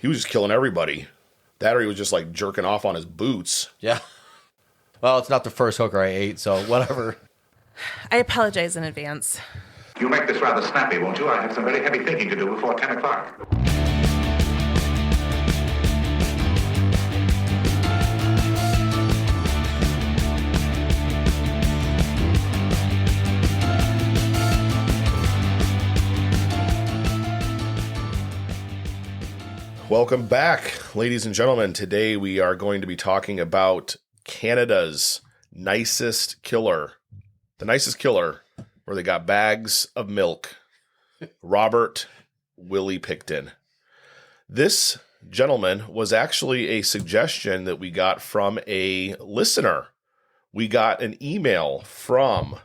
He was just killing everybody. That or he was just like jerking off on his boots. Yeah. Well, it's not the first hooker I ate, so whatever. I apologize in advance. You'll make this rather snappy, won't you? I have some very heavy thinking to do before 10 o'clock. Welcome back, ladies and gentlemen. Today we are going to be talking about Canada's nicest killer. The nicest killer, where they got bags of milk. Robert Willie Pickton. This gentleman was actually a suggestion that we got from a listener. We got an email from...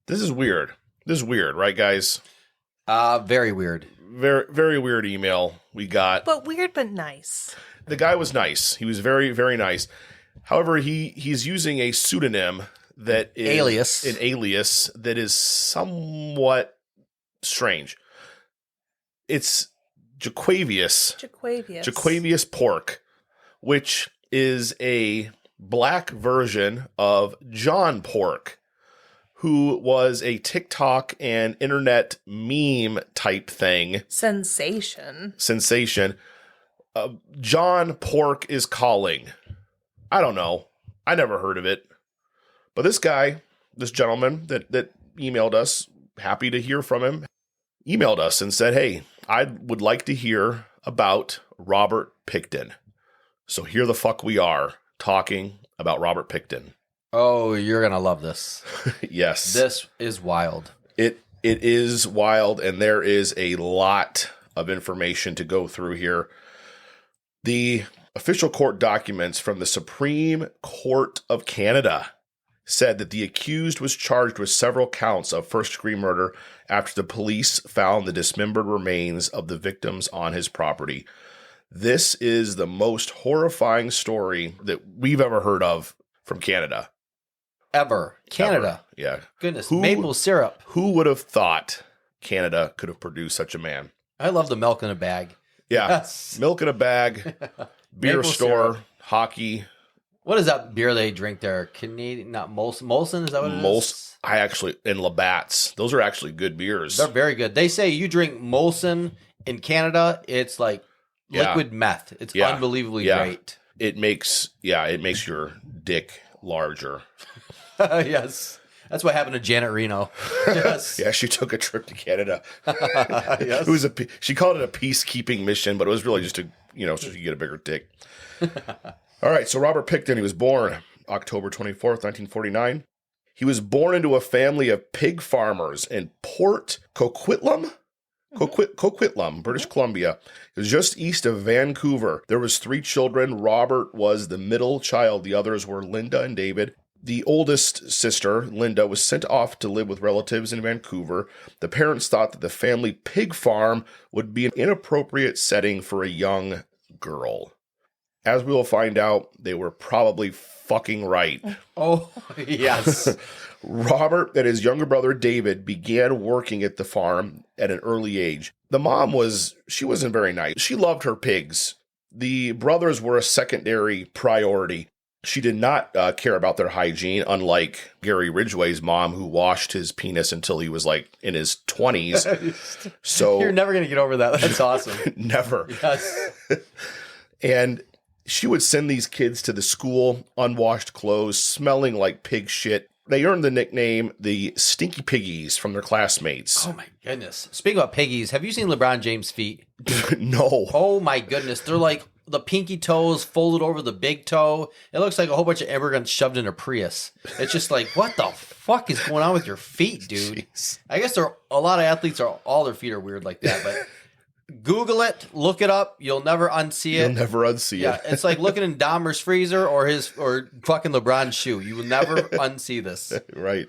This is weird. This is weird, right, guys? Very weird. Very, very weird email we got. But weird, but nice. The guy was nice. He was very, very nice. However, he's using a pseudonym that is... An alias that is somewhat strange. It's Jaquavius Pork, which is a black version of John Pork, who was a TikTok and internet meme type thing. Sensation. John Pork is calling. I don't know. I never heard of it. But this gentleman that emailed us, happy to hear from him, emailed us and said, hey, I would like to hear about Robert Pickton. So here the fuck we are talking about Robert Pickton. Oh, you're going to love this. Yes. This is wild. It is wild, and there is a lot of information to go through here. The official court documents from the Supreme Court of Canada said that the accused was charged with several counts of first-degree murder after the police found the dismembered remains of the victims on his property. This is the most horrifying story that we've ever heard of from Canada. Ever. Canada. Ever. Yeah. Goodness. Maple syrup. Who would have thought Canada could have produced such a man? I love the milk in a bag. Yeah. Yes. Milk in a bag, beer Maple store, syrup. hockey. What is that beer they drink there? Canadian, not Molson. Molson, is that what it is? In Labatt's. Those are actually good beers. They're very good. They say you drink Molson in Canada, it's like liquid meth. It's unbelievably great. It makes your dick larger. Yes. That's what happened to Janet Reno. Yes. Yeah, she took a trip to Canada. Yes. It was she called it a peacekeeping mission, but it was really just so she could get a bigger dick. All right, so Robert Pickton, he was born October 24th, 1949. He was born into a family of pig farmers in Port Coquitlam, Coquitlam, British Columbia. It was just east of Vancouver. There was 3 children. Robert was the middle child. The others were Linda and David. The oldest sister, Linda, was sent off to live with relatives in Vancouver. The parents thought that the family pig farm would be an inappropriate setting for a young girl. As we will find out, they were probably fucking right. Oh, yes. Robert and his younger brother David began working at the farm at an early age. The mom she wasn't very nice. She loved her pigs. The brothers were a secondary priority. She did not care about their hygiene, unlike Gary Ridgway's mom, who washed his penis until he was like in his 20s. So you're never going to get over that. That's awesome. Never. Yes. And she would send these kids to the school, unwashed clothes, smelling like pig shit. They earned the nickname the Stinky Piggies from their classmates. Oh, my goodness. Speaking about piggies, have you seen LeBron James' feet? No. Oh, my goodness. They're like the pinky toes folded over the big toe. It looks like a whole bunch of immigrants shoved in a Prius. It's just like, what the fuck is going on with your feet, dude? Jeez. I guess a lot of athletes all their feet are weird like that, but Google it, look it up. You'll never unsee it. You'll never unsee it. Yeah, it's like looking in Dahmer's freezer or fucking LeBron's shoe. You will never unsee this. Right.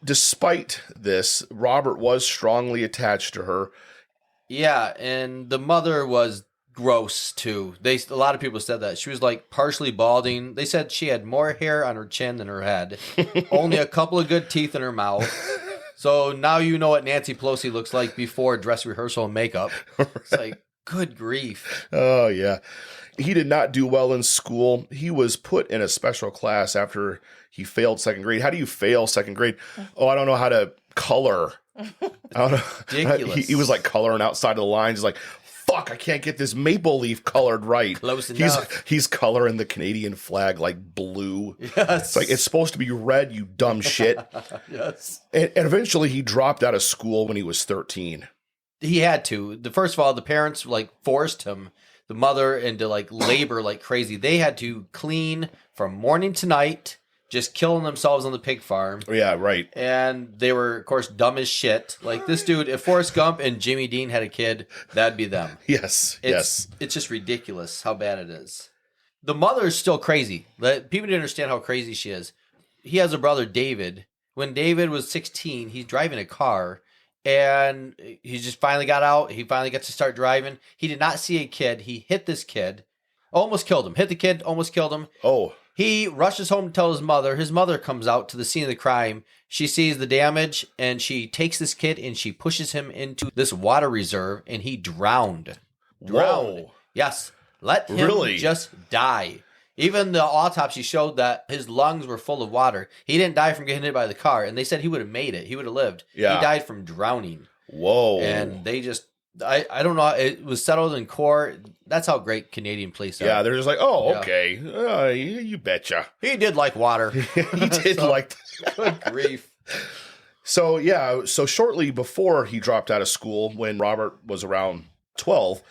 Despite this, Robert was strongly attached to her. Yeah, and the mother was gross too. A lot of people said that. She was like partially balding. They said she had more hair on her chin than her head. Only a couple of good teeth in her mouth. So now you know what Nancy Pelosi looks like before dress rehearsal and makeup. It's like, Good grief. Oh, yeah. He did not do well in school. He was put in a special class after he failed second grade. How do you fail second grade? Oh, I don't know how to color. I don't know. Ridiculous. He was like coloring outside of the lines. He's like, fuck, I can't get this maple leaf colored right. Close enough. He's coloring the Canadian flag like blue. Yes. It's like, it's supposed to be red, you dumb shit. Yes. And eventually he dropped out of school when he was 13. He had to. First of all, the parents like forced him, the mother, into like labor like crazy. They had to clean from morning to night, just killing themselves on the pig farm. Yeah, right. And they were, of course, dumb as shit. Like this dude, if Forrest Gump and Jimmy Dean had a kid, that'd be them. Yes, yes. It's just ridiculous how bad it is. The mother is still crazy. People didn't understand how crazy she is. He has a brother, David. When David was 16, he's driving a car. And he just finally got out. He finally got to start driving. He did not see a kid. He hit this kid. Almost killed him. Hit the kid. Almost killed him. Oh. He rushes home to tell his mother. His mother comes out to the scene of the crime. She sees the damage. And she takes this kid and she pushes him into this water reserve. And he drowned. Whoa. Yes. Let him just die. Even the autopsy showed that his lungs were full of water. He didn't die from getting hit by the car, and they said he would have made it. He would have lived. Yeah. He died from drowning. Whoa. And they just, I don't know, it was settled in court. That's how great Canadian police are. Yeah, they're just like, oh, Yeah. okay. You betcha. He did like water. He did like Good grief. So, yeah, so shortly before he dropped out of school, when Robert was around 12,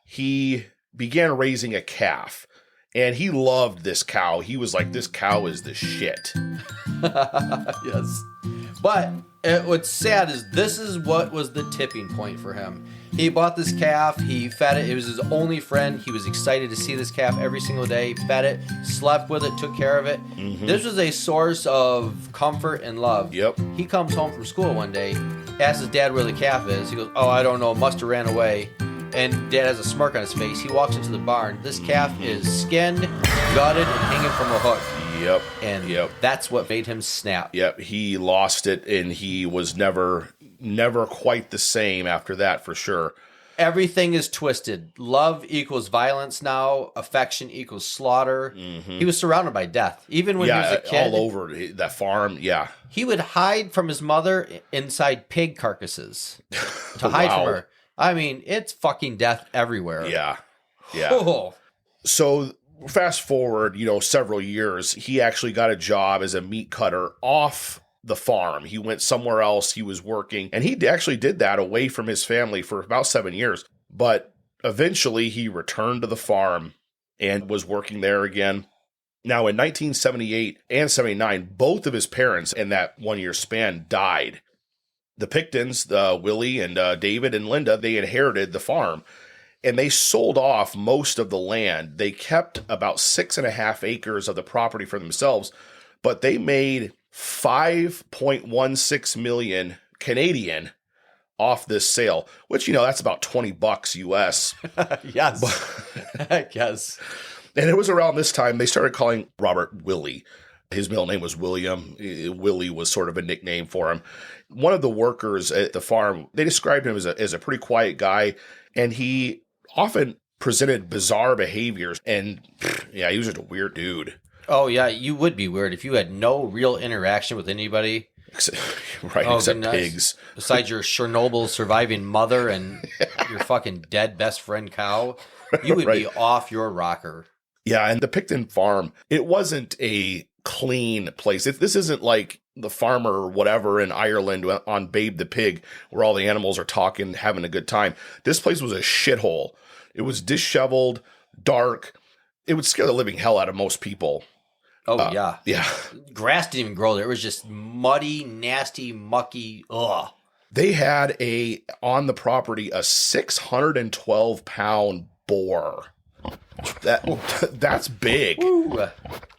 he began raising a calf. And he loved this cow. He was like, this cow is the shit. Yes. But what's sad is this is what was the tipping point for him. He bought this calf. He fed it. It was his only friend. He was excited to see this calf every single day. Fed it, slept with it, took care of it. Mm-hmm. This was a source of comfort and love. Yep. He comes home from school one day, asks his dad where the calf is. He goes, oh, I don't know. Must have ran away. And Dad has a smirk on his face. He walks into the barn. This calf is skinned, gutted, and hanging from a hook. Yep. And that's what made him snap. Yep. He lost it, and he was never quite the same after that, for sure. Everything is twisted. Love equals violence now. Affection equals slaughter. Mm-hmm. He was surrounded by death. Even when he was a kid. All over that farm. Yeah. He would hide from his mother inside pig carcasses to hide from her. I mean, it's fucking death everywhere. Yeah. Yeah. Oh. So fast forward, several years, he actually got a job as a meat cutter off the farm. He went somewhere else. He was working, and he actually did that away from his family for about 7 years. But eventually he returned to the farm and was working there again. Now in 1978 and 79, both of his parents in that 1 year span died. The Picktons, Willie and David and Linda, they inherited the farm, and they sold off most of the land. They kept about 6.5 acres of the property for themselves, but they made 5.16 million Canadian off this sale, which, that's about $20 US. Yes. I guess. And it was around this time they started calling Robert Willie. His middle name was William. Willie was sort of a nickname for him. One of the workers at the farm, they described him as a pretty quiet guy, and he often presented bizarre behaviors. And yeah, he was just a weird dude. Oh, yeah, you would be weird if you had no real interaction with anybody. Except goodness. pigs. Besides your Chernobyl surviving mother and your fucking dead best friend cow, you would be off your rocker. Yeah, and the Pickton farm, it wasn't a clean place. This isn't like the farmer or whatever in Ireland on Babe the Pig, where all the animals are talking, having a good time. This place was a shithole. It was disheveled, dark. It would scare the living hell out of most people. Oh, yeah. Yeah. Grass didn't even grow there. It was just muddy, nasty, mucky. Ugh. They had on the property a 612-pound boar. That's big. Ooh.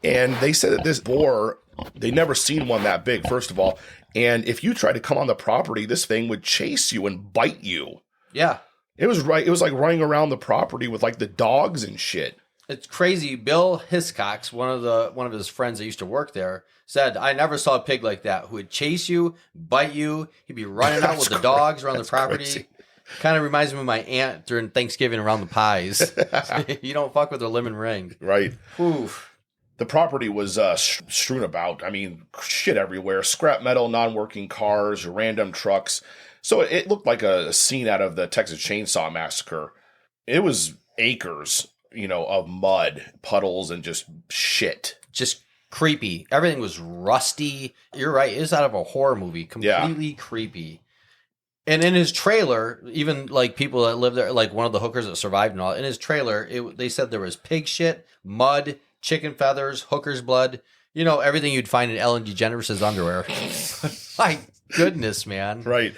And they said that this boar, they never seen one that big, first of all. And if you tried to come on the property, this thing would chase you and bite you. Yeah. It was like running around the property with like the dogs and shit. It's crazy. Bill Hiscox, one of his friends that used to work there, said, I never saw a pig like that who would chase you, bite you. He'd be running out with the dogs around the property. Crazy. Kind of reminds me of my aunt during Thanksgiving around the pies. You don't fuck with a lemon ring. Right. Oof. The property was strewn about. I mean, shit everywhere. Scrap metal, non-working cars, random trucks. So it looked like a scene out of the Texas Chainsaw Massacre. It was acres, of mud, puddles, and just shit. Just creepy. Everything was rusty. You're right. It's out of a horror movie. Completely creepy. And in his trailer, even like people that live there, like one of the hookers that survived and all, in his trailer, they said there was pig shit, mud, chicken feathers, hooker's blood, everything you'd find in Ellen DeGeneres' underwear. My goodness, man. Right.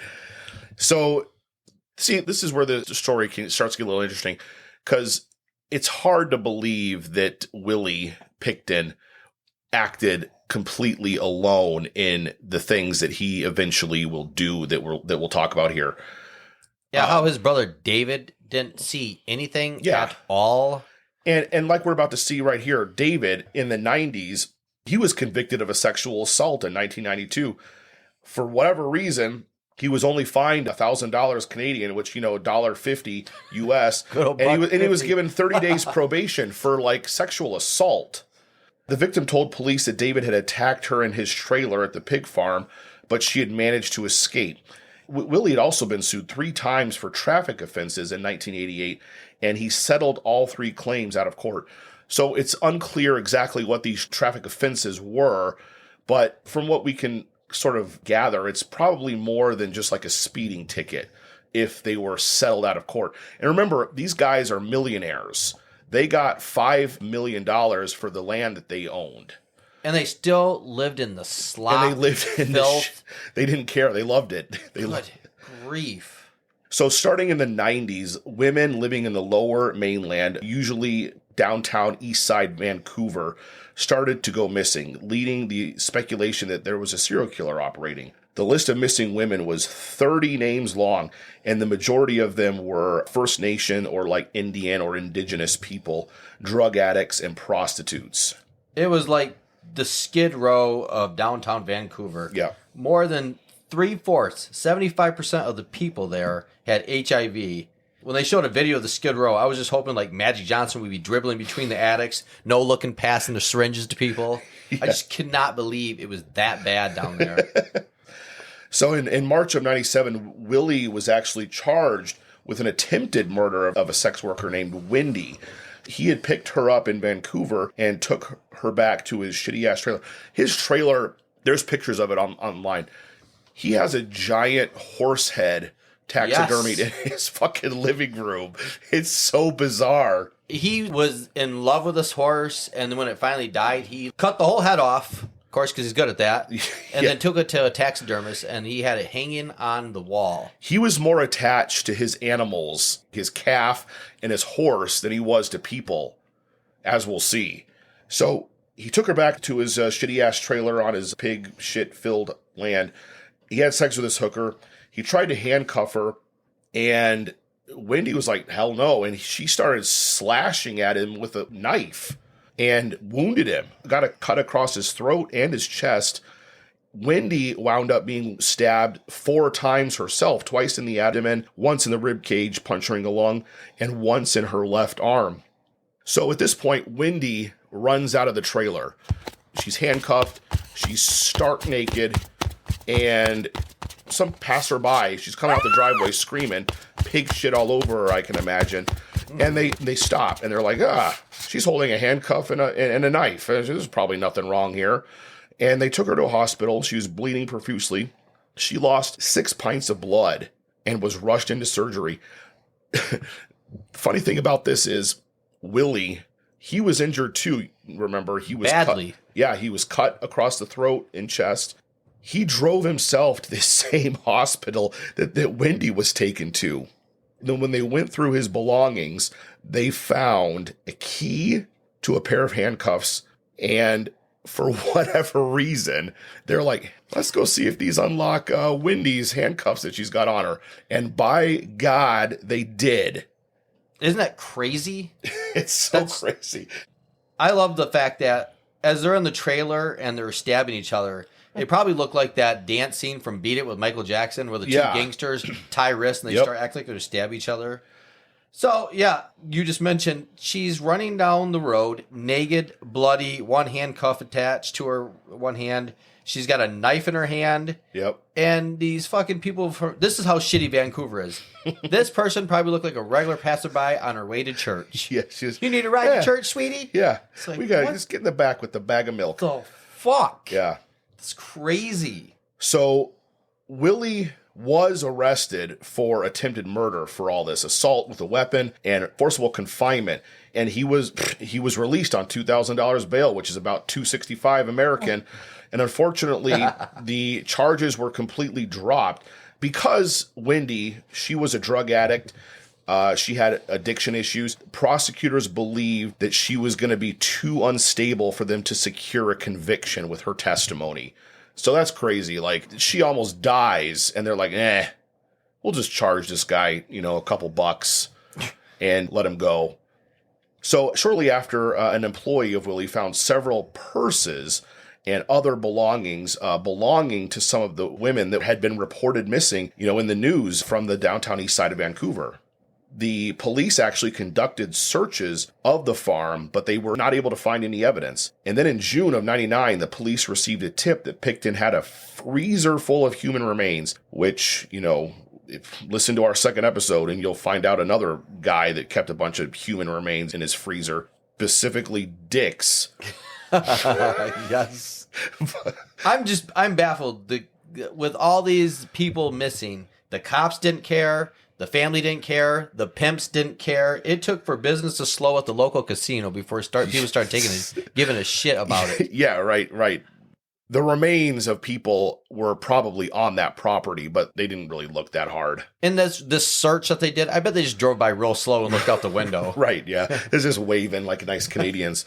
So, see, this is where the story starts to get a little interesting, because it's hard to believe that Willie Pickton acted completely alone in the things that he eventually will do that we'll talk about here. Yeah, how his brother David didn't see anything at all. And like we're about to see right here, David in the 90s, he was convicted of a sexual assault in 1992. For whatever reason, he was only fined $1,000 Canadian, which, $1.50 US. and he was given 30 days probation for like sexual assault. The victim told police that David had attacked her in his trailer at the pig farm, but she had managed to escape. Willie had also been sued 3 times for traffic offenses in 1988, and he settled all 3 claims out of court. So it's unclear exactly what these traffic offenses were, but from what we can sort of gather, it's probably more than just like a speeding ticket if they were settled out of court. And remember, these guys are millionaires. They got $5 million for the land that they owned. And they still lived in the slop. And they lived in filth. They didn't care. They loved it. Good grief. So starting in the 90s, women living in the lower mainland, usually downtown east side Vancouver, started to go missing, leading the speculation that there was a serial killer operating. The list of missing women was 30 names long, and the majority of them were First Nation or like Indian or indigenous people, drug addicts, and prostitutes. It was like the Skid Row of downtown Vancouver. Yeah. More than 3/4, 75% of the people there had HIV. When they showed a video of the Skid Row, I was just hoping like Magic Johnson would be dribbling between the addicts, no looking passing the syringes to people. Yeah. I just could not believe it was that bad down there. So in March of 97, Willie was actually charged with an attempted murder of a sex worker named Wendy. He had picked her up in Vancouver and took her back to his shitty-ass trailer. His trailer, there's pictures of it online. He has a giant horse head taxidermied in his fucking living room. It's so bizarre. He was in love with this horse, and then when it finally died, he cut the whole head off. Of course, because he's good at that. And then took it to a taxidermist, and he had it hanging on the wall. He was more attached to his animals, his calf and his horse, than he was to people, as we'll see. So he took her back to his shitty-ass trailer on his pig shit-filled land. He had sex with his hooker. He tried to handcuff her, and Wendy was like, hell no. And she started slashing at him with a knife and wounded him. Got a cut across his throat and his chest. Wendy wound up being stabbed 4 times herself, twice in the abdomen, once in the rib cage, puncturing a lung, and once in her left arm. So at this point, Wendy runs out of the trailer. She's handcuffed. She's stark naked. And some passerby, she's coming out the driveway screaming, pig shit all over her, I can imagine. And they stop, and they're like, she's holding a handcuff and a knife. There's probably nothing wrong here. And they took her to a hospital. She was bleeding profusely. She lost 6 pints of blood and was rushed into surgery. Funny thing about this is Willie, he was injured too. Remember, he was badly. He was cut across the throat and chest. He drove himself to the same hospital that Wendy was taken to. Then when they went through his belongings, they found a key to a pair of handcuffs. And for whatever reason, they're like, let's go see if these unlock Wendy's handcuffs that she's got on her. And by God, they did. Isn't that crazy? It's so crazy. I love the fact that as they're in the trailer and they're stabbing each other, It probably looked like that dance scene from Beat It with Michael Jackson where the two gangsters tie wrists and they start acting like they're going to stab each other. So, yeah, you just mentioned she's running down the road, naked, bloody, one handcuff attached to her one hand. She's got a knife in her hand. Yep. And these fucking people, this is how shitty Vancouver is. This person probably looked like a regular passerby on her way to church. Yeah, she was, you need a ride to church, sweetie? Yeah. It's like, we got to just get in the back with the bag of milk. The fuck? Yeah. It's crazy. So Willie was arrested for attempted murder for all this, assault with a weapon and forcible confinement. And he was released on $2,000 bail, which is about $265 American. And unfortunately, the charges were completely dropped because Wendy, she was a drug addict. She had addiction issues. Prosecutors believed that she was going to be too unstable for them to secure a conviction with her testimony. So that's crazy. Like, she almost dies, and they're like, we'll just charge this guy, a couple bucks and let him go. So shortly after, an employee of Willie found several purses and other belongings belonging to some of the women that had been reported missing, in the news from the downtown east side of Vancouver. The police actually conducted searches of the farm, but they were not able to find any evidence. And then in June of 99, the police received a tip that Pickton had a freezer full of human remains, which, listen to our second episode and you'll find out another guy that kept a bunch of human remains in his freezer, specifically dicks. Yes. I'm baffled. With all these people missing, the cops didn't care. The family didn't care. The pimps didn't care. It took for business to slow at the local casino before people started giving a shit about it. Yeah, right. The remains of people were probably on that property, but they didn't really look that hard. And this search that they did, I bet they just drove by real slow and looked out the window. Right, yeah. They're just waving like nice Canadians.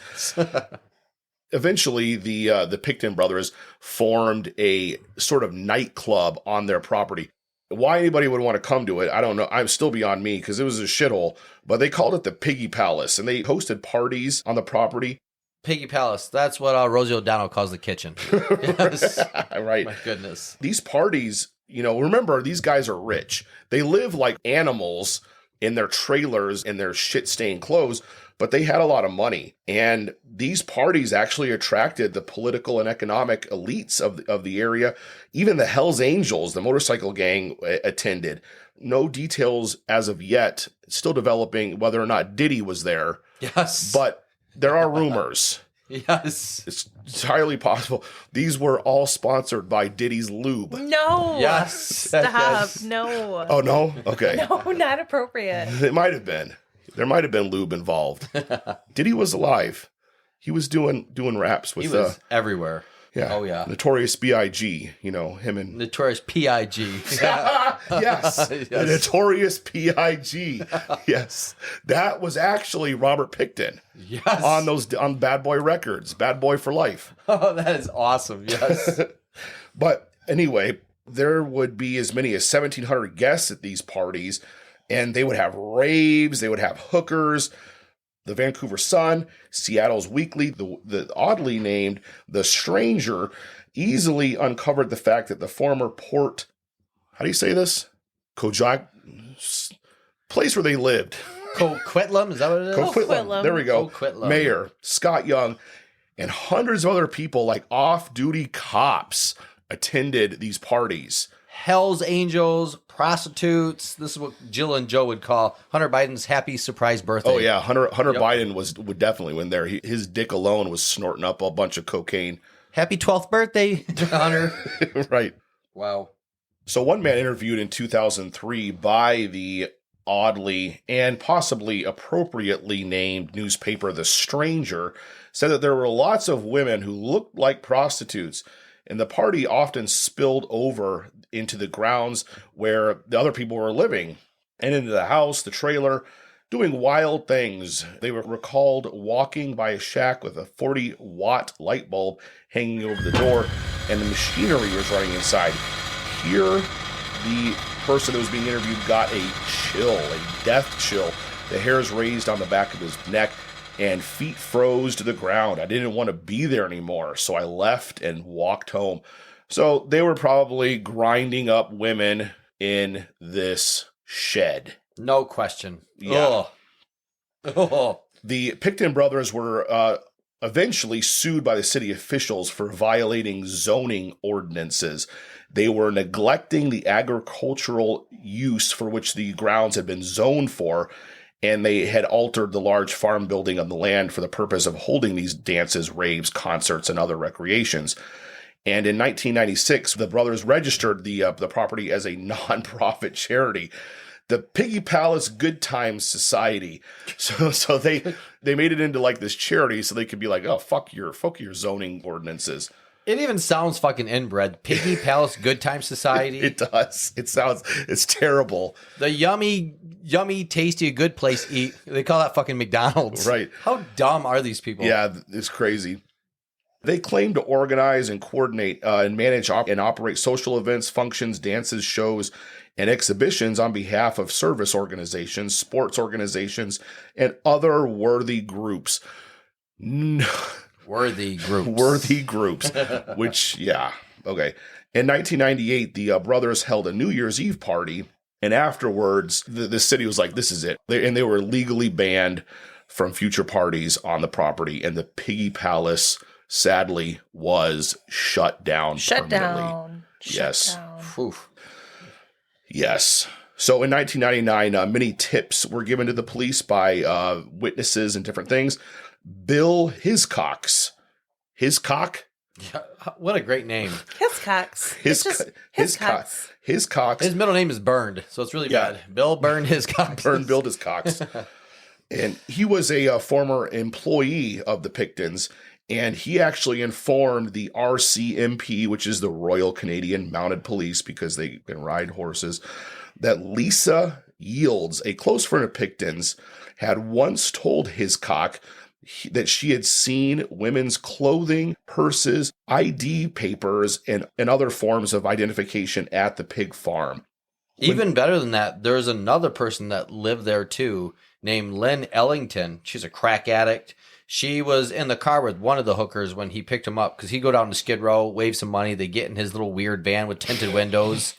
Eventually, the Pickton brothers formed a sort of nightclub on their property. Why anybody would want to come to it, I don't know. I'm still beyond me because it was a shithole. But they called it the Piggy Palace, and they hosted parties on the property. Piggy Palace. That's what Rosie O'Donnell calls the kitchen. Yes. Right. My goodness. These parties, remember, these guys are rich. They live like animals in their trailers and their shit-stained clothes, but they had a lot of money. And these parties actually attracted the political and economic elites of the area. Even the Hells Angels, the motorcycle gang, attended. No details as of yet. Still developing whether or not Diddy was there. Yes. But there are rumors. Yes. It's highly possible. These were all sponsored by Diddy's Lube. No. Yes. Stop. Yes. No. Oh, no? Okay. No, not appropriate. It might have been. There might have been lube involved. Diddy was alive. He was doing raps with... He was everywhere. Yeah. Oh, yeah. Notorious B.I.G., him and... Notorious P.I.G. Yes. Yes. The Notorious P.I.G. Yes. That was actually Robert Pickton. Yes. On Bad Boy Records. Bad Boy for Life. Oh, that is awesome. Yes. But anyway, there would be as many as 1,700 guests at these parties, and they would have raves, they would have hookers. The Vancouver Sun, Seattle's Weekly, the oddly named The Stranger, easily uncovered the fact that the former Port, how do you say this? Place where they lived. Coquitlam, is that what it is? Coquitlam. There we go. Coquitlam. Mayor Scott Young and hundreds of other people like off-duty cops attended these parties. Hell's Angels, prostitutes. This is what Jill and Joe would call Hunter Biden's happy surprise birthday. Oh yeah, Hunter Biden would definitely win there. His dick alone was snorting up a bunch of cocaine. Happy 12th birthday, Hunter. Right. Wow. So one man interviewed in 2003 by the oddly and possibly appropriately named newspaper The Stranger said that there were lots of women who looked like prostitutes, and the party often spilled over into the grounds where the other people were living and into the house, the trailer, doing wild things. They were recalled walking by a shack with a 40-watt light bulb hanging over the door, and the machinery was running inside. Here, the person that was being interviewed got a chill, a death chill. The hairs raised on the back of his neck, and feet froze to the ground. I didn't want to be there anymore, so I left and walked home. So they were probably grinding up women in this shed. No question. Yeah. Oh. The Pickton brothers were eventually sued by the city officials for violating zoning ordinances. They were neglecting the agricultural use for which the grounds had been zoned for, and they had altered the large farm building on the land for the purpose of holding these dances, raves, concerts, and other recreations. And in 1996, the brothers registered the property as a nonprofit charity, the Piggy Palace Good Times Society. So they made it into like this charity so they could be like, oh, fuck your zoning ordinances. It even sounds fucking inbred. Piggy Palace Good Time Society. It does. It's terrible. The yummy, tasty, good place eat. They call that fucking McDonald's. Right. How dumb are these people? Yeah, it's crazy. They claim to organize and coordinate and manage and operate social events, functions, dances, shows, and exhibitions on behalf of service organizations, sports organizations, and other worthy groups. Worthy groups. Which, yeah, okay. In 1998, the brothers held a New Year's Eve party, and afterwards, the city was like, this is it. They were legally banned from future parties on the property, and the Piggy Palace, sadly, was shut down permanently. Yes. Oof. Yes. So in 1999, many tips were given to the police by witnesses and different things. Bill Hiscox. Hiscock? Yeah, what a great name. Hiscox. Hiscox. His middle name is Burned, so it's really bad. Bill Burned Hiscox. Bill Hiscox. And he was a former employee of the Picktons, and he actually informed the RCMP, which is the Royal Canadian Mounted Police, because they can ride horses, that Lisa Yields, a close friend of Picton's, had once told Hiscock that she had seen women's clothing, purses, ID papers, and other forms of identification at the pig farm. Even better than that, there's another person that lived there too, named Lynn Ellington. She's a crack addict. She was in the car with one of the hookers when he picked him up, because he'd go down to Skid Row, wave some money. They get in his little weird van with tinted windows.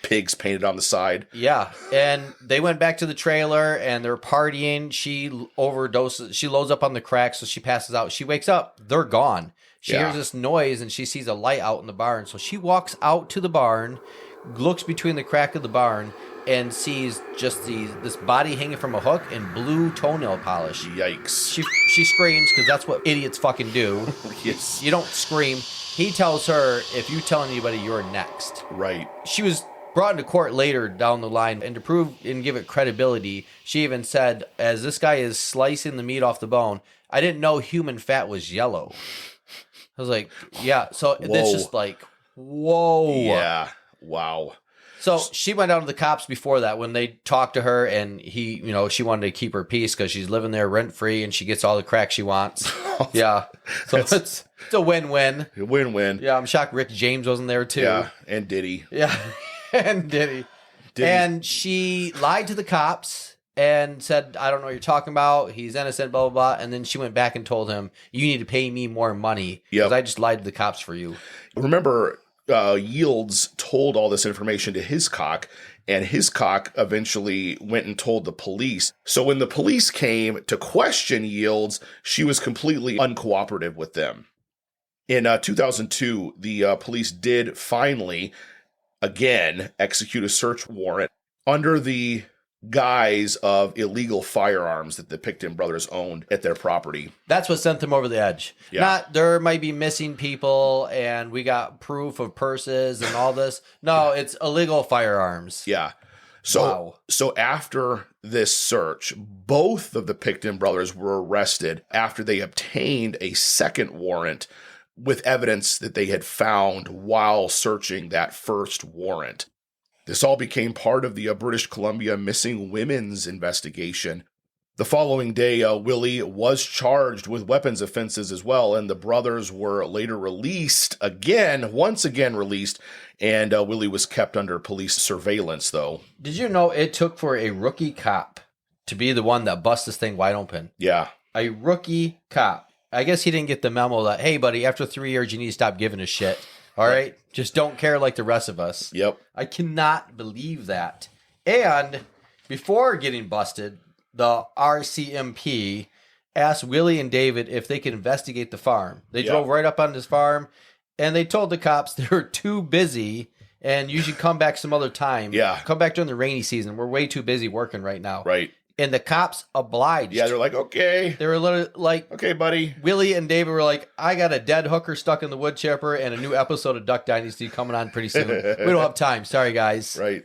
Pigs painted on the side. Yeah. And they went back to the trailer and they're partying. She overdoses. She loads up on the crack, so she passes out. She wakes up. They're gone. She hears this noise and she sees a light out in the barn. So she walks out to the barn, looks between the crack of the barn, and sees just this body hanging from a hook and blue toenail polish. Yikes. She screams, because that's what idiots fucking do. Yes. You don't scream. He tells her, if you tell anybody, you're next. Right. She was brought into court later down the line, and to prove and give it credibility, she even said, as this guy is slicing the meat off the bone, I didn't know human fat was yellow. I was like, yeah. So it's just like, whoa. Yeah. Wow. So she went out to the cops before that when they talked to her, and she wanted to keep her peace because she's living there rent free and she gets all the crack she wants. Yeah. So it's a win-win. Win-win. Yeah. I'm shocked Rick James wasn't there too. Yeah. And Diddy. Yeah. And Diddy. And she lied to the cops and said, I don't know what you're talking about. He's innocent, blah, blah, blah. And then she went back and told him, you need to pay me more money because I just lied to the cops for you. Remember, Yields told all this information to Hiscock, and Hiscock eventually went and told the police. So when the police came to question Yields, she was completely uncooperative with them. In 2002, the police did finally, again, execute a search warrant under the guise of illegal firearms that the Pickton brothers owned at their property. That's what sent them over the edge. Yeah. Not there might be missing people and we got proof of purses and all this. No, it's illegal firearms. Yeah. Wow. So after this search, both of the Pickton brothers were arrested after they obtained a second warrant with evidence that they had found while searching that first warrant. This all became part of the British Columbia missing women's investigation. The following day, Willie was charged with weapons offenses as well, and the brothers were later once again released, and Willie was kept under police surveillance, though. Did you know it took for a rookie cop to be the one that bust this thing wide open? Yeah. A rookie cop. I guess he didn't get the memo that, hey, buddy, after 3 years, you need to stop giving a shit. All right? Just don't care like the rest of us. Yep. I cannot believe that. And before getting busted, the RCMP asked Willie and David if they could investigate the farm. They drove right up on this farm, and they told the cops they were too busy and you should come back some other time. Yeah. Come back during the rainy season. We're way too busy working right now. Right. And the cops obliged. Yeah, they're like, okay. They were literally like, okay, buddy. Willie and David were like, I got a dead hooker stuck in the wood chipper and a new episode of Duck Dynasty coming on pretty soon. We don't have time. Sorry, guys. Right.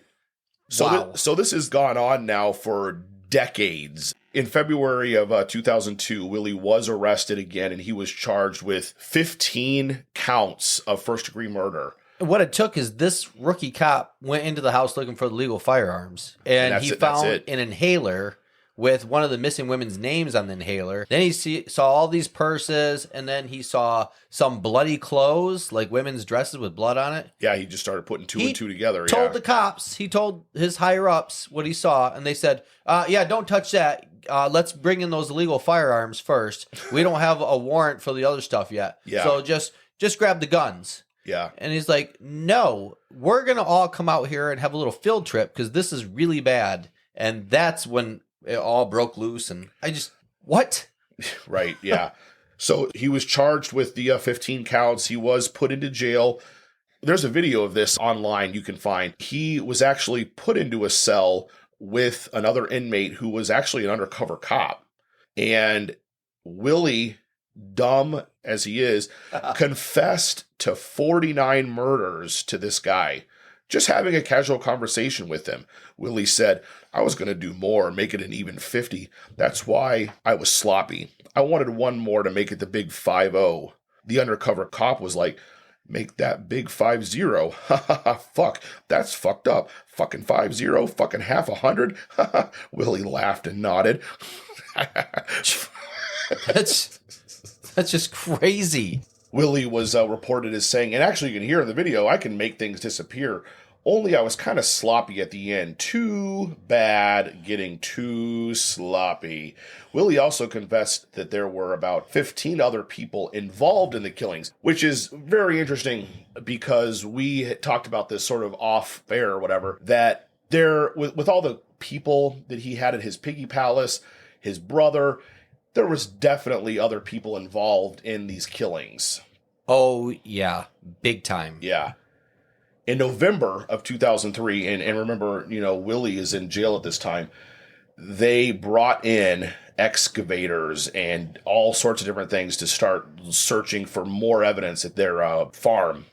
So, Wow. so this has gone on now for decades. In February of 2002, Willie was arrested again, and he was charged with 15 counts of first-degree murder. What it took is this rookie cop went into the house looking for the legal firearms, and he found an inhaler with one of the missing women's names on the inhaler. Then he saw all these purses, and then he saw some bloody clothes, like women's dresses with blood on it. Yeah, he just started putting two and two together. Told the cops, he told his higher-ups what he saw, and they said, yeah, don't touch that. Let's bring in those illegal firearms first. We don't have a warrant for the other stuff yet. Yeah. So just grab the guns. Yeah. And he's like, no, we're going to all come out here and have a little field trip because this is really bad. And that's when it all broke loose. And I just, what? Right. Yeah. So he was charged with the 15 counts. He was put into jail. There's a video of this online you can find. He was actually put into a cell with another inmate who was actually an undercover cop. And Willie, dumb as he is, confessed to 49 murders to this guy. Just having a casual conversation with him. Willie said, I was going to do more, make it an even 50. That's why I was sloppy. I wanted one more to make it the big 5-0. The undercover cop was like, make that big 5-0. Ha ha ha. Fuck. That's fucked up. Fucking 5-0. Fucking half 100. Willie laughed and nodded. That's just crazy. Willie was reported as saying, and actually you can hear in the video, I can make things disappear. Only I was kind of sloppy at the end. Too bad getting too sloppy. Willie also confessed that there were about 15 other people involved in the killings, which is very interesting because we had talked about this sort of off air or whatever, that there, with all the people that he had at his piggy palace, his brother, there was definitely other people involved in these killings. Oh, yeah. Big time. Yeah. In November of 2003, and remember, Willie is in jail at this time, they brought in excavators and all sorts of different things to start searching for more evidence at their farm.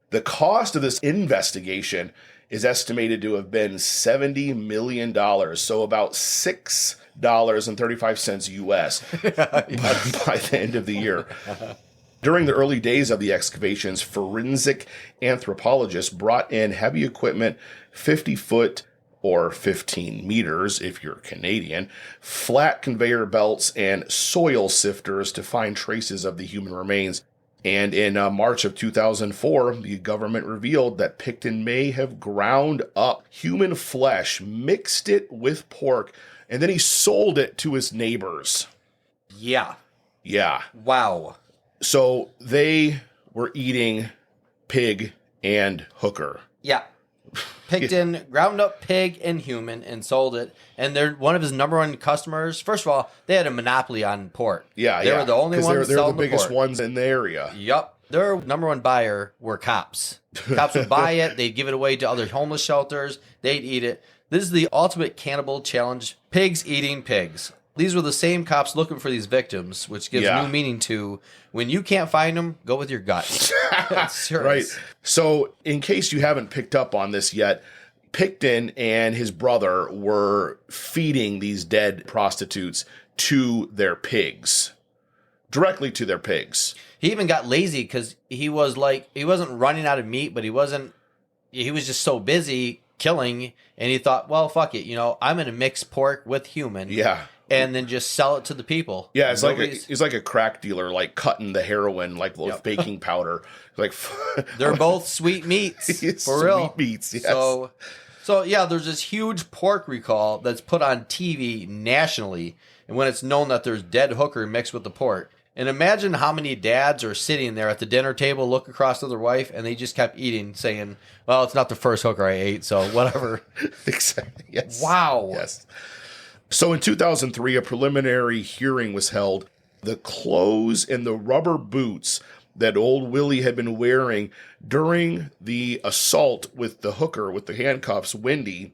The cost of this investigation is estimated to have been $70 million, so about $6.35 US by the end of the year. During the early days of the excavations, forensic anthropologists brought in heavy equipment, 50 foot or 15 meters if you're Canadian, flat conveyor belts, and soil sifters to find traces of the human remains. And in March of 2004, the government revealed that Pickton may have ground up human flesh, mixed it with pork, and then he sold it to his neighbors. Yeah. Yeah. Wow. So they were eating pig and hooker. Yeah. Pickton ground up pig and human and sold it. And they're one of his number one customers. First of all, they had a monopoly on pork. Yeah, They were the only ones they're the selling biggest pork. ones in the area. Yep. Their number one buyer were cops. Cops would buy it. They'd give it away to other homeless shelters. They'd eat it. This is the ultimate cannibal challenge. Pigs eating pigs. These were the same cops looking for these victims, which gives new meaning to when you can't find them, go with your gut. Right. So in case you haven't picked up on this yet, Pickton and his brother were feeding these dead prostitutes to their pigs. Directly to their pigs. He even got lazy because he wasn't running out of meat, but he was just so busy killing, and he thought, well, fuck it, I'm going to mix pork with human. Yeah. And then just sell it to the people. Yeah, it's like a crack dealer, like cutting the heroin, like with baking powder. Like they're both sweet meats, for real. Sweet meats, yes. So yeah, there's this huge pork recall that's put on TV nationally, and when it's known that there's dead hooker mixed with the pork, And imagine how many dads are sitting there at the dinner table, look across to their wife, and they just kept eating, saying, well, it's not the first hooker I ate, so whatever. Exactly. Yes. Wow. Yes. So in 2003, a preliminary hearing was held. The clothes and the rubber boots that old Willie had been wearing during the assault with the hooker with the handcuffs, Wendy,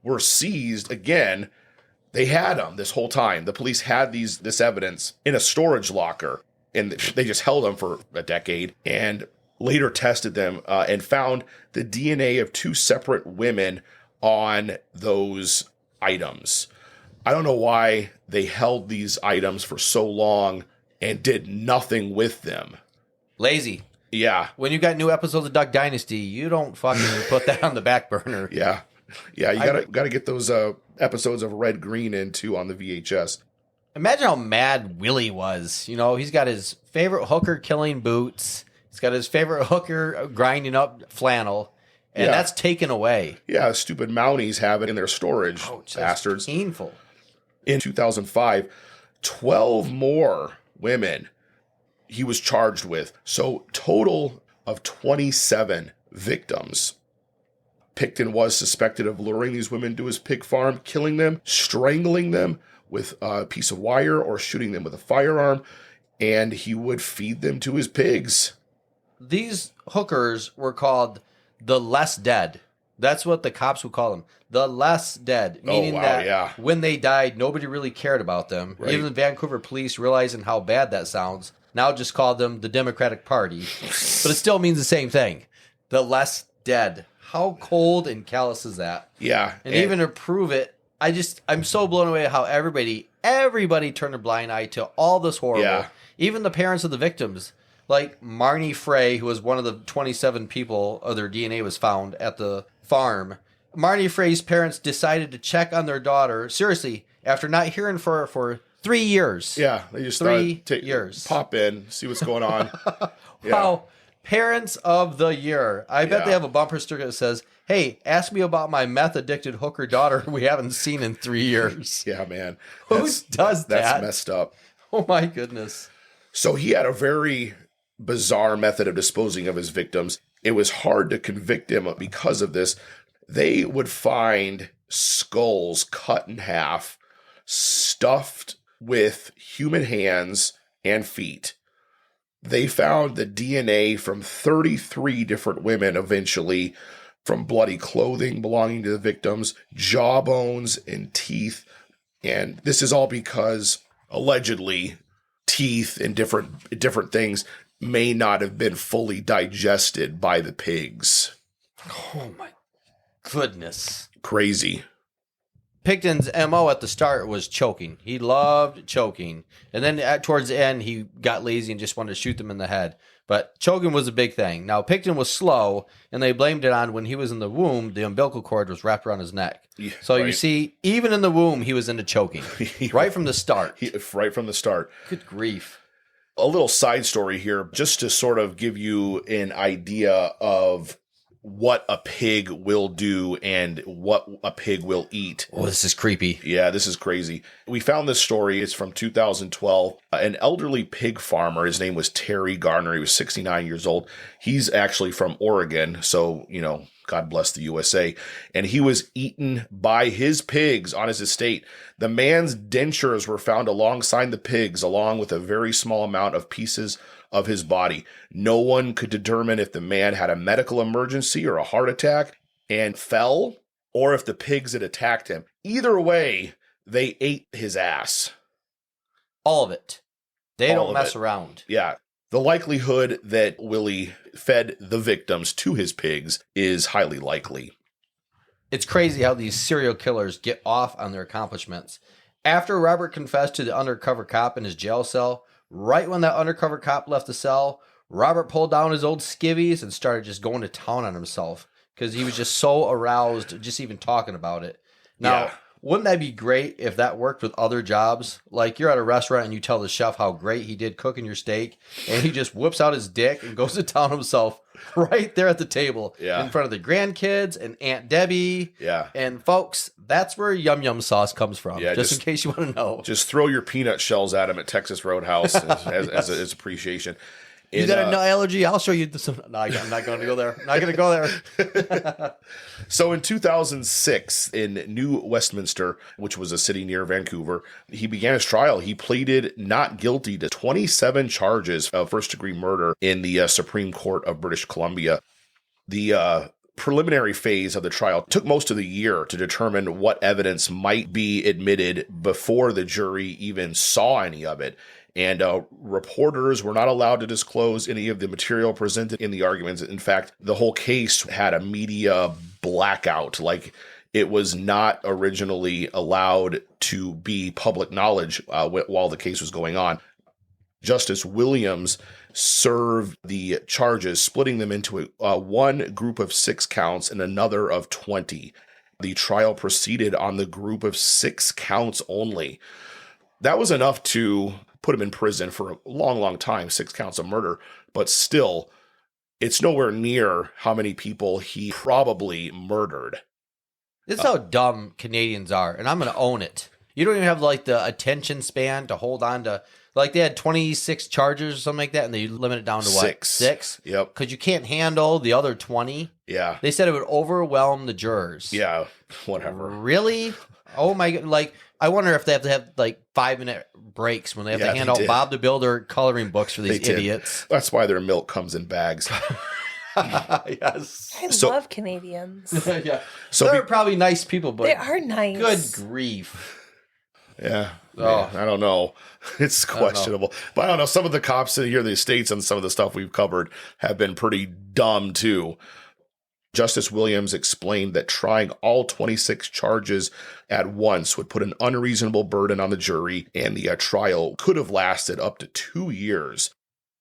were seized again. They had them this whole time. The police had this evidence in a storage locker, and they just held them for a decade and later tested them and found the DNA of 2 separate women on those items. I don't know why they held these items for so long and did nothing with them. Lazy. Yeah. When you got new episodes of Duck Dynasty, you don't fucking put that on the back burner. Yeah. Yeah, you gotta get those episodes of Red Green in too on the VHS. Imagine how mad Willie was. You know, he's got his favorite hooker killing boots. He's got his favorite hooker grinding up flannel. And Yeah. that's taken away. Yeah, stupid Mounties have it in their storage, Ouch, that's bastards. painful. In 2005, 12 more women he was charged with. So total of 27 victims. Pickton was suspected of luring these women to his pig farm, killing them, strangling them with a piece of wire, or shooting them with a firearm, and he would feed them to his pigs. These hookers were called the less dead. That's what the cops would call them. The less dead. Meaning that when they died, nobody really cared about them. Right. Even the Vancouver police, realizing how bad that sounds, now just called them the Democratic Party. But it still means the same thing. The less dead. How cold and callous is that? Yeah. And even to prove it, I'm so blown away at how everybody turned a blind eye to all this horrible. Yeah. Even the parents of the victims. Like Marnie Frey, who was one of the 27 people, their DNA was found at the farm. Marnie Frey's parents decided to check on their daughter, seriously, after not hearing from her for 3 years. Yeah, they just 3 years. Pop in, see what's going on. Yeah. Wow. Parents of the year. I bet Yeah. they have a bumper sticker that says, hey, ask me about my meth-addicted hooker daughter we haven't seen in 3 years. Yeah, man. Who does that? That's messed up. Oh, my goodness. So he had a very bizarre method of disposing of his victims. It was hard to convict him because of this. They would find skulls cut in half, stuffed with human hands and feet. They found the DNA from 33 different women eventually, from bloody clothing belonging to the victims, jawbones, and teeth. And this is all because, allegedly, teeth and different things may not have been fully digested by the pigs. Oh, my goodness. Crazy. Pickton's MO at the start was choking. He loved choking. And then towards the end, he got lazy and just wanted to shoot them in the head. But choking was a big thing. Now, Pickton was slow, and they blamed it on when he was in the womb, the umbilical cord was wrapped around his neck. Yeah, so right. You see, even in the womb, he was into choking. Right from the start. Right from the start. Good grief. A little side story here, just to sort of give you an idea of what a pig will do and what a pig will eat. Oh, this is creepy. Yeah, this is crazy. We found this story. It's from 2012. An elderly pig farmer, his name was Terry Garner. He was 69 years old. He's actually from Oregon. So, God bless the USA. And he was eaten by his pigs on his estate. The man's dentures were found alongside the pigs, along with a very small amount of pieces of his body. No one could determine if the man had a medical emergency or a heart attack and fell, or if the pigs had attacked him. Either way, they ate his ass. All of it. They don't mess around. Yeah. The likelihood that Willie fed the victims to his pigs is highly likely. It's crazy how these serial killers get off on their accomplishments. After Robert confessed to the undercover cop in his jail cell, right when that undercover cop left the cell, Robert pulled down his old skivvies and started just going to town on himself because he was just so aroused just even talking about it. Now, Wouldn't that be great if that worked with other jobs? Like you're at a restaurant and you tell the chef how great he did cooking your steak, and he just whips out his dick and goes to town himself right there at the table in front of the grandkids and Aunt Debbie. Yeah. And folks, that's where Yum Yum sauce comes from, just in case you want to know. Just throw your peanut shells at him at Texas Roadhouse as appreciation. You got a nut allergy? I'll show you some. No, I'm not going to go there. Not going to go there. So in 2006, in New Westminster, which was a city near Vancouver, he began his trial. He pleaded not guilty to 27 charges of first-degree murder in the Supreme Court of British Columbia. The preliminary phase of the trial took most of the year to determine what evidence might be admitted before the jury even saw any of it. And reporters were not allowed to disclose any of the material presented in the arguments. In fact, the whole case had a media blackout. Like, it was not originally allowed to be public knowledge while the case was going on. Justice Williams served the charges, splitting them into one group of 6 counts and another of 20. The trial proceeded on the group of 6 counts only. That was enough to put him in prison for a long, long time, 6 counts of murder. But still, it's nowhere near how many people he probably murdered. This is how dumb Canadians are, and I'm going to own it. You don't even have, like, the attention span to hold on to, like, they had 26 charges or something like that, and they limit it down to what? 6? Yep. Because you can't handle the other 20? Yeah. They said it would overwhelm the jurors. Yeah, whatever. Really? Oh, my God. Like, I wonder if they have to have, like, 5-minute breaks when they have to hand out Bob the Builder coloring books for these idiots. That's why their milk comes in bags. Yes. I love Canadians. Yeah. So they're probably nice people, but they are nice. Good grief. Yeah. Oh. Man, I don't know. It's questionable. But I don't know. Some of the cops here in the States and some of the stuff we've covered have been pretty dumb, too. Justice Williams explained that trying all 26 charges at once would put an unreasonable burden on the jury, and the trial could have lasted up to 2 years.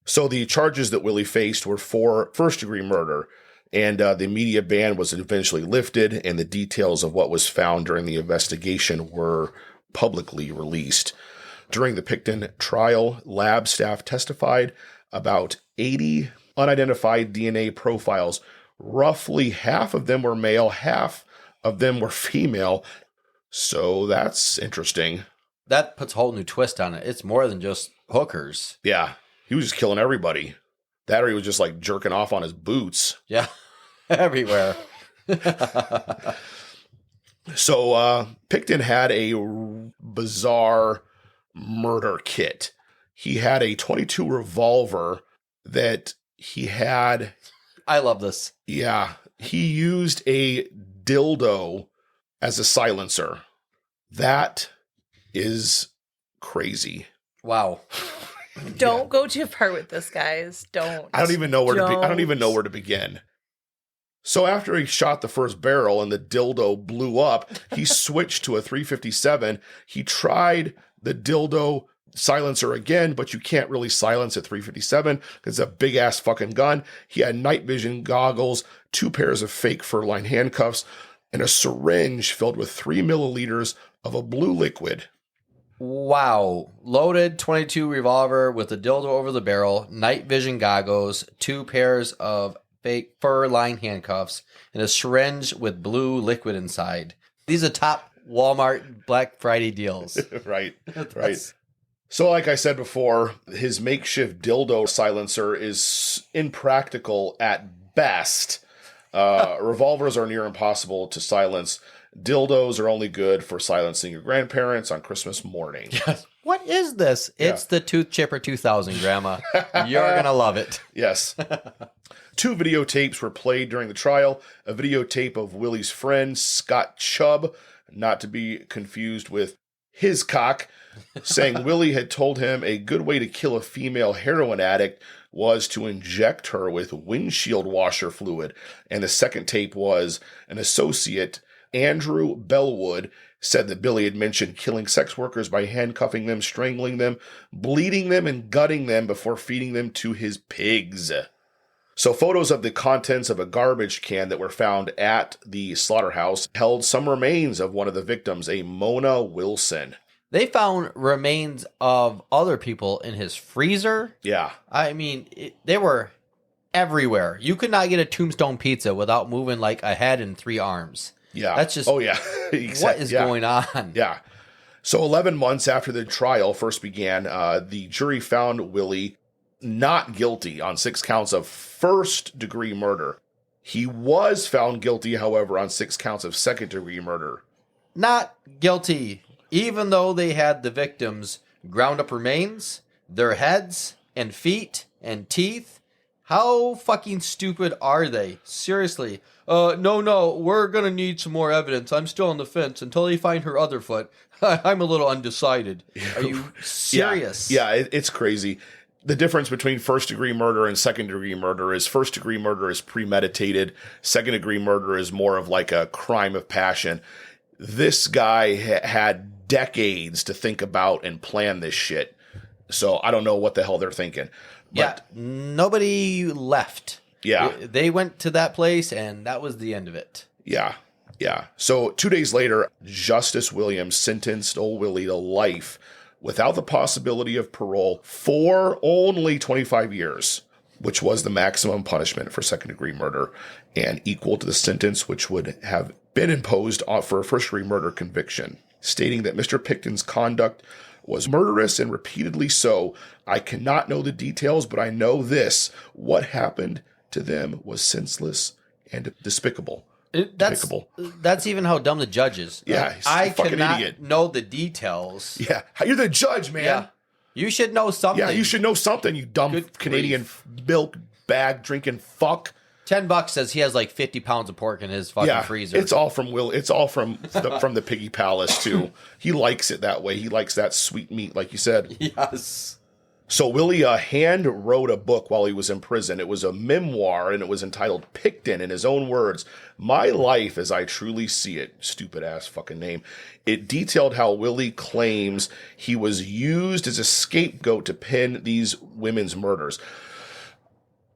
So the charges that Willie faced were for first-degree murder, and the media ban was eventually lifted, and the details of what was found during the investigation were publicly released. During the Pickton trial, lab staff testified about 80 unidentified DNA profiles. Roughly half of them were male, half of them were female. So that's interesting. That puts a whole new twist on it. It's more than just hookers. Yeah. He was just killing everybody. That or he was just like jerking off on his boots. Yeah. Everywhere. So Pickton had a bizarre murder kit. He had a .22 revolver that he had... I love this. Yeah. He used a dildo as a silencer. That is crazy. Wow. Don't go too far with this, guys. Don't. I don't even know where to begin. So after he shot the first barrel and the dildo blew up, he switched to a .357. He tried the dildo silencer again, but you can't really silence a .357 because it's a big ass fucking gun. He had night vision goggles, 2 pairs of fake fur-lined handcuffs, and a syringe filled with 3 milliliters of a blue liquid. Wow. Loaded .22 revolver with a dildo over the barrel, night vision goggles, 2 pairs of fake fur-lined handcuffs, and a syringe with blue liquid inside. These are top Walmart Black Friday deals. Right. So like I said before, his makeshift dildo silencer is impractical at best. Revolvers are near impossible to silence. Dildos are only good for silencing your grandparents on Christmas morning. Yes. What is this? Yeah. It's the Tooth Chipper 2000, Grandma. You're going to love it. Yes. 2 videotapes were played during the trial. A videotape of Willie's friend, Scott Chubb, not to be confused with his cock, saying Willie had told him a good way to kill a female heroin addict was to inject her with windshield washer fluid. And the second tape was an associate, Andrew Bellwood, said that Billy had mentioned killing sex workers by handcuffing them, strangling them, bleeding them, and gutting them before feeding them to his pigs. So photos of the contents of a garbage can that were found at the slaughterhouse held some remains of one of the victims, a Mona Wilson. They found remains of other people in his freezer. Yeah. I mean, they were everywhere. You could not get a tombstone pizza without moving like a head and 3 arms. Yeah. That's just, oh, yeah. what is going on? Yeah. So 11 months after the trial first began, the jury found Willie not guilty on 6 counts of first-degree murder. He was found guilty, however, on 6 counts of second-degree murder. Not guilty, even though they had the victims' ground-up remains, their heads and feet and teeth. How fucking stupid are they? Seriously. No, we're gonna need some more evidence. I'm still on the fence until they find her other foot. I'm a little undecided. Are you serious? Yeah, it's crazy. The difference between first-degree murder and second-degree murder is first-degree murder is premeditated. Second-degree murder is more of like a crime of passion. This guy had decades to think about and plan this shit. So I don't know what the hell they're thinking. But, yeah, nobody left. Yeah. They went to that place, and that was the end of it. Yeah. So 2 days later, Justice Williams sentenced old Willie to life without the possibility of parole for only 25 years, which was the maximum punishment for second-degree murder and equal to the sentence which would have been imposed for a first-degree murder conviction, stating that Mr. Pickton's conduct was murderous and repeatedly so. I cannot know the details, but I know this. What happened to them was senseless and despicable. That's even how dumb the judge is. Yeah, he's I a fucking cannot idiot. know the details. Yeah, you're the judge, man. Yeah. You should know something. Yeah, you should know something, you dumb Good Canadian grief. milk bag drinking fuck. $10 says he has like 50 pounds of pork in his fucking freezer. It's all from Will. It's all from the Piggy Palace too. He likes it that way. He likes that sweet meat, like you said. Yes. So Willie hand wrote a book while he was in prison. It was a memoir, and it was entitled Pickton, in his own words, "My Life as I Truly See It." Stupid ass fucking name. It detailed how Willie claims he was used as a scapegoat to pin these women's murders.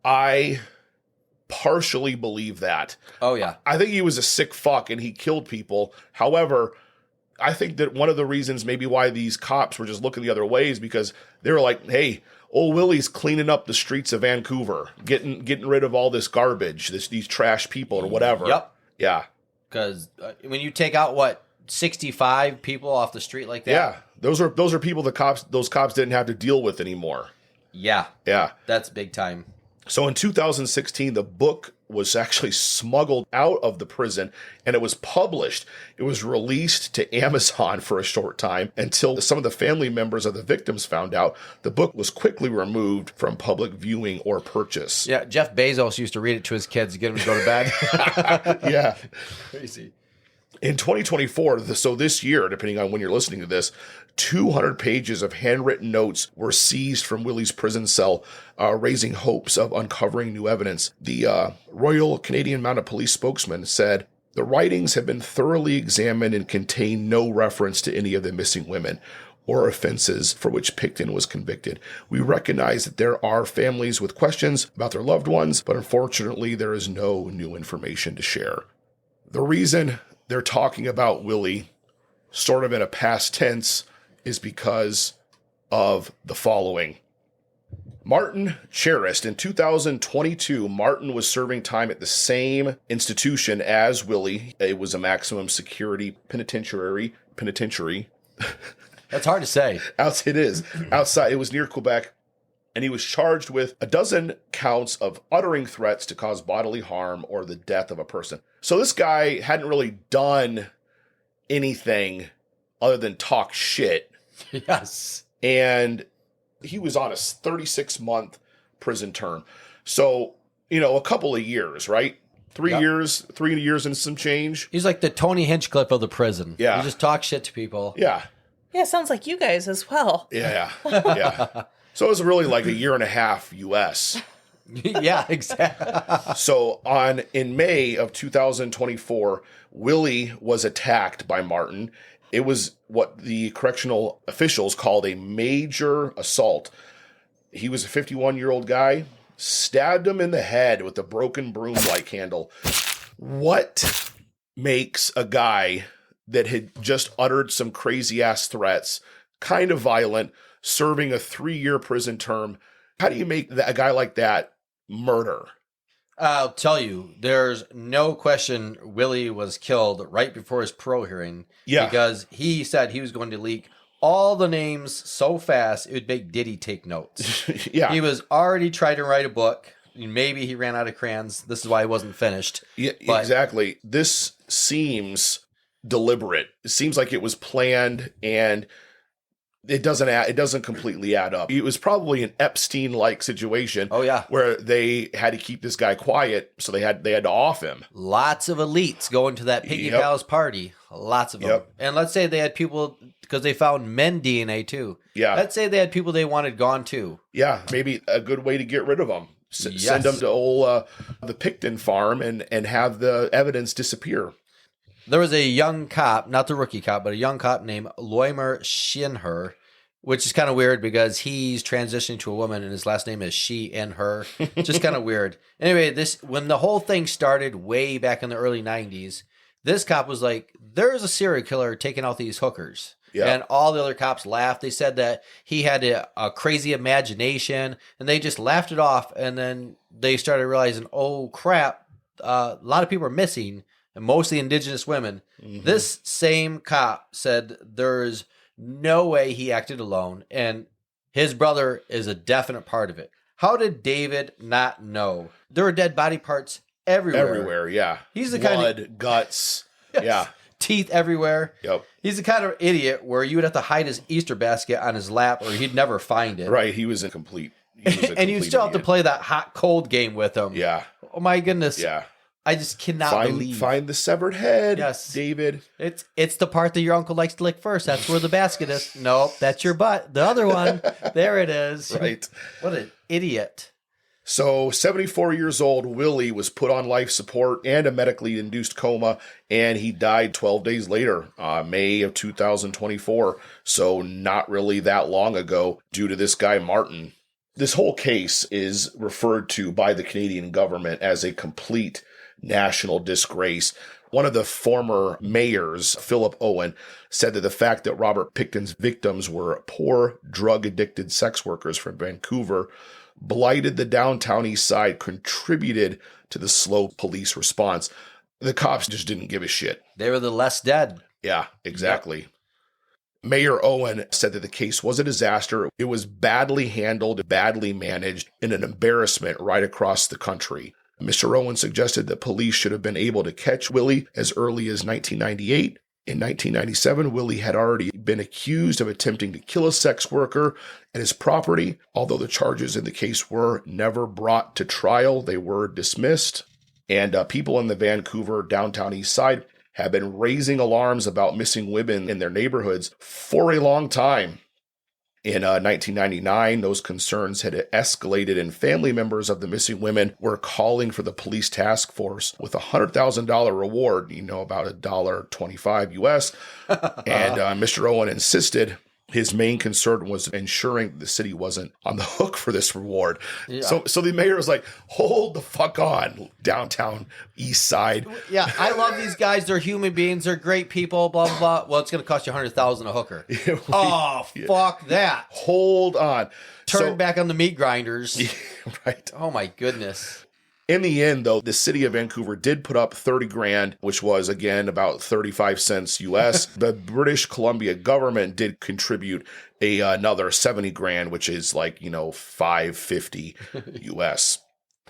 I partially believe that. Oh, yeah. I think he was a sick fuck and he killed people. However, I think that one of the reasons maybe why these cops were just looking the other way is because they were like, hey, old Willie's cleaning up the streets of Vancouver, getting rid of all this garbage, these trash people or whatever. Yep. Yeah. Because when you take out, 65 people off the street like that? Yeah. Those are people those cops didn't have to deal with anymore. Yeah. Yeah. That's big time. So in 2016, the book was actually smuggled out of the prison and it was published. It was released to Amazon for a short time until some of the family members of the victims found out. The book was quickly removed from public viewing or purchase. Yeah, Jeff Bezos used to read it to his kids to get them to go to bed. Yeah. Crazy. In 2024, so this year, depending on when you're listening to this, 200 pages of handwritten notes were seized from Willie's prison cell, raising hopes of uncovering new evidence. The Royal Canadian Mounted Police spokesman said, "The writings have been thoroughly examined and contain no reference to any of the missing women or offenses for which Pickton was convicted. We recognize that there are families with questions about their loved ones, but unfortunately there is no new information to share." The reason they're talking about Willie sort of in a past tense is because of the following. Martin Charest. In 2022, Martin was serving time at the same institution as Willie. It was a maximum security penitentiary. That's hard to say. It is. Outside, it was near Quebec. And he was charged with 12 counts of uttering threats to cause bodily harm or the death of a person. So this guy hadn't really done anything other than talk shit. Yes. And he was on a 36-month prison term. So, a couple of years, right? 3 years and some change. He's like the Tony Hinchcliffe of the prison. Yeah. You just talk shit to people. Yeah. Yeah, sounds like you guys as well. Yeah. So it was really like a year and a half U.S. Yeah, exactly. So in May of 2024, Willie was attacked by Martin. It was what the correctional officials called a major assault. He was a 51-year-old guy, stabbed him in the head with a broken broom-like handle. What makes a guy that had just uttered some crazy-ass threats, kind of violent, serving a 3-year prison term, how do you make a guy like that murder? I'll tell you, there's no question Willie was killed right before his parole hearing. Yeah. Because he said he was going to leak all the names so fast it would make Diddy take notes. Yeah. He was already trying to write a book. Maybe he ran out of crayons. This is why it wasn't finished. Yeah, exactly. This seems deliberate. It seems like it was planned, and it doesn't completely add up. It was probably an Epstein-like situation. Oh yeah, where they had to keep this guy quiet, so they had to off him. Lots of elites going to that Piggy Palace party. Lots of them. And let's say they had people, because they found men DNA too. Yeah. Let's say they had people they wanted gone too. Yeah, maybe a good way to get rid of them. Send them to the Pickton farm and have the evidence disappear. There was a young cop, not the rookie cop, but a young cop named Loimer Shinher, which is kind of weird because he's transitioning to a woman and his last name is she and her. Just kind of weird. Anyway, when the whole thing started way back in the early 90s, this cop was like, there's a serial killer taking out these hookers. Yeah. And all the other cops laughed. They said that he had a crazy imagination, and they just laughed it off. And then they started realizing, oh, crap, a lot of people are missing, and mostly indigenous women. Mm-hmm. This same cop said there's no way he acted alone, and his brother is a definite part of it. How did David not know? There were dead body parts everywhere. Everywhere, yeah. He's the Blood, kind of guts, yes. Yeah. Teeth everywhere. Yep. He's the kind of idiot where you would have to hide his Easter basket on his lap or he'd never find it. Right. He was incomplete. And you'd still have to play that hot cold game with him. Yeah. Oh my goodness. Yeah. I just cannot believe. Find the severed head. Yes. David. It's the part that your uncle likes to lick first. That's where the basket is. Nope. That's your butt. The other one. There it is. Right. What an idiot. So 74 years old, Willie was put on life support and a medically induced coma, and he died 12 days later, May of 2024. So not really that long ago due to this guy, Martin. This whole case is referred to by the Canadian government as a complete national disgrace. One of the former mayors, Philip Owen, said that the fact that Robert Pickton's victims were poor, drug-addicted sex workers from Vancouver blighted the downtown east side, contributed to the slow police response. The cops just didn't give a shit. They were the less dead. Yeah, exactly. Yep. Mayor Owen said that the case was a disaster. It was badly handled, badly managed, and an embarrassment right across the country. Mr. Owen suggested that police should have been able to catch Willie as early as 1998. In 1997, Willie had already been accused of attempting to kill a sex worker at his property. Although the charges in the case were never brought to trial, they were dismissed. And people in the Vancouver downtown east side have been raising alarms about missing women in their neighborhoods for a long time. In 1999, those concerns had escalated, and family members of the missing women were calling for the police task force with a $100,000 reward, about $1.25 US. And Mr. Owen insisted his main concern was ensuring the city wasn't on the hook for this reward. Yeah. So the mayor was like, hold the fuck on, downtown east side. Yeah, I love these guys. They're human beings. They're great people, blah, blah, blah. Well, it's going to cost you $100,000 a hooker. Fuck that. Hold on. Turn back on the meat grinders. Right. Oh, my goodness. In the end, though, the city of Vancouver did put up $30,000, which was, again, about 35 cents US. The British Columbia government did contribute another $70,000, which is like, $550 US.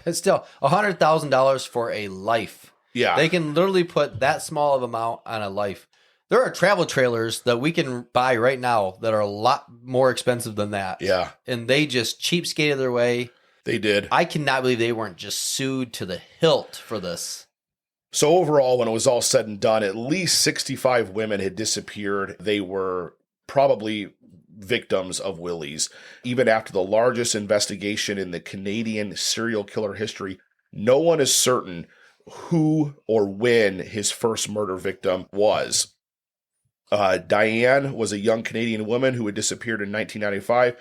It's still $100,000 for a life. Yeah. They can literally put that small of amount on a life. There are travel trailers that we can buy right now that are a lot more expensive than that. Yeah. And they just cheapskated their way. They did. I cannot believe they weren't just sued to the hilt for this. So overall, when it was all said and done, at least 65 women had disappeared. They were probably victims of Willie's. Even after the largest investigation in the Canadian serial killer history, no one is certain who or when his first murder victim was. Diane was a young Canadian woman who had disappeared in 1995.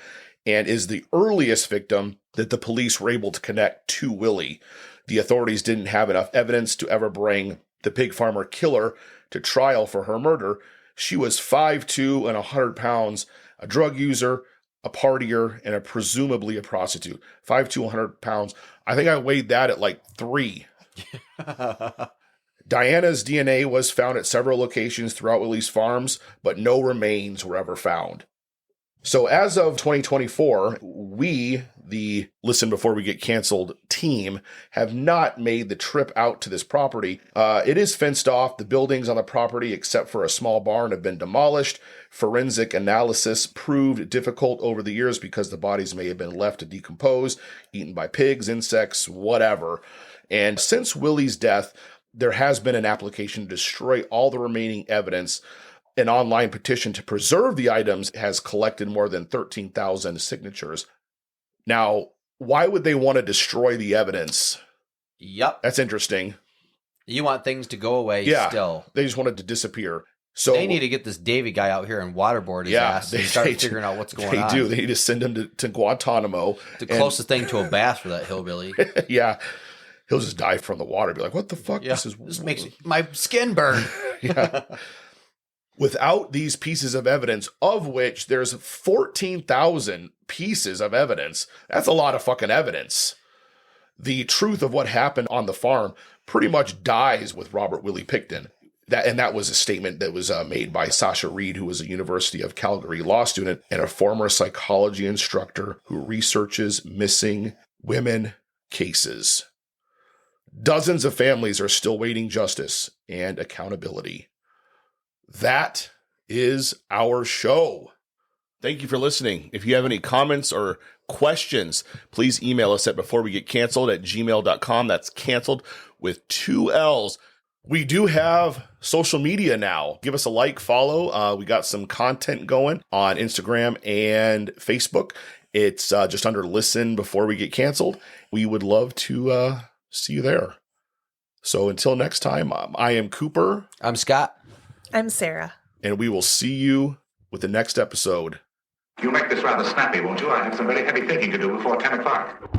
and is the earliest victim that the police were able to connect to Willie. The authorities didn't have enough evidence to ever bring the pig farmer killer to trial for her murder. She was 5'2" and 100 pounds, a drug user, a partier, and presumably a prostitute. 5'2", 100 pounds. I think I weighed that at like 3. Diana's DNA was found at several locations throughout Willie's farms, but no remains were ever found. So as of 2024, we, the Listen Before We Get Canceled team, have not made the trip out to this property. It is fenced off. The buildings on the property, except for a small barn, have been demolished. Forensic analysis proved difficult over the years because the bodies may have been left to decompose, eaten by pigs, insects, whatever. And since Willie's death, there has been an application to destroy all the remaining evidence. An online petition to preserve the items has collected more than 13,000 signatures. Now, why would they want to destroy the evidence? Yep. That's interesting. You want things to go away still. They just want it to disappear. So they need to get this Davy guy out here and waterboard his ass and start figuring out what's going on. They do. They need to send him to Guantanamo. The closest thing to a bath for that hillbilly. Yeah. He'll just dive from the water. Be like, what the fuck? Yeah, this makes my skin burn. Yeah. Without these pieces of evidence, of which there's 14,000 pieces of evidence, that's a lot of fucking evidence. The truth of what happened on the farm pretty much dies with Robert Willie Pickton. That was a statement that was made by Sasha Reed, who was a University of Calgary law student and a former psychology instructor who researches missing women cases. Dozens of families are still waiting justice and accountability. That is our show. Thank you for listening. If you have any comments or questions, please email us at beforewegetcanceled@gmail.com. That's canceled with 2 L's. We do have social media now. Give us a like, follow. We got some content going on Instagram and Facebook. It's just under Listen Before We Get Canceled. We would love to see you there. So until next time, I am Cooper. I'm Scott. I'm Sarah. And we will see you with the next episode. You'll make this rather snappy, won't you? I have some very heavy thinking to do before 10 o'clock.